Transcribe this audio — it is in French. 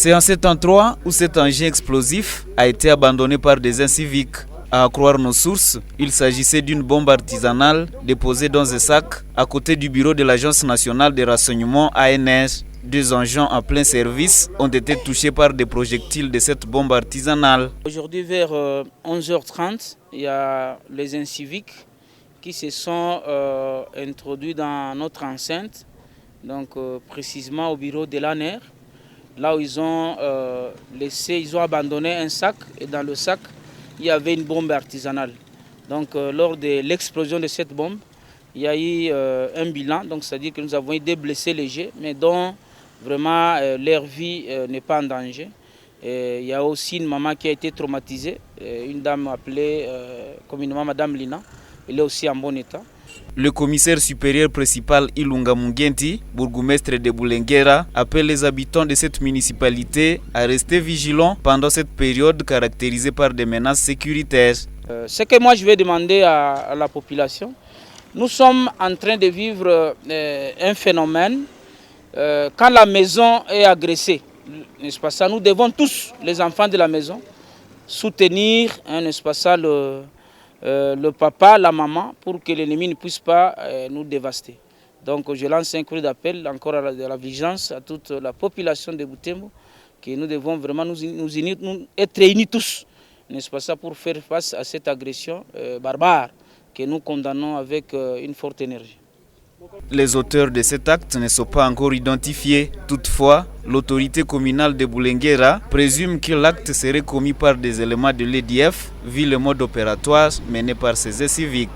C'est en cet endroit où cet engin explosif a été abandonné par des inciviques. À croire nos sources, il s'agissait d'une bombe artisanale déposée dans un sac à côté du bureau de l'Agence nationale de renseignement ANR. 2 engins en plein service ont été touchés par des projectiles de cette bombe artisanale. Aujourd'hui vers 11h30, il y a les inciviques qui se sont introduits dans notre enceinte, donc précisément au bureau de l'ANR, là où ils ont abandonné un sac, et dans le sac, il y avait une bombe artisanale. Donc lors de l'explosion de cette bombe, il y a eu un bilan, donc c'est-à-dire que nous avons eu des blessés légers, mais dont vraiment leur vie n'est pas en danger. Et il y a aussi une maman qui a été traumatisée, une dame appelée communément Madame Lina, elle est aussi en bon état. Le commissaire supérieur principal Ilunga Mungenti, bourgmestre de Bulengera, appelle les habitants de cette municipalité à rester vigilants pendant cette période caractérisée par des menaces sécuritaires. Ce que moi je vais demander à la population, nous sommes en train de vivre un phénomène quand la maison est agressée, n'est-ce pas ça, nous devons tous, les enfants de la maison, soutenir, n'est-ce pas ça, le papa, la maman, pour que l'ennemi ne puisse pas nous dévaster. Donc je lance un cri d'appel encore à la vigilance à toute la population de Butembo, que nous devons vraiment nous être réunis tous, n'est-ce pas ça, pour faire face à cette agression barbare que nous condamnons avec une forte énergie. Les auteurs de cet acte ne sont pas encore identifiés. Toutefois, l'autorité communale de Bulengera présume que l'acte serait commis par des éléments de l'EDF, vu le mode opératoire mené par ces civiques.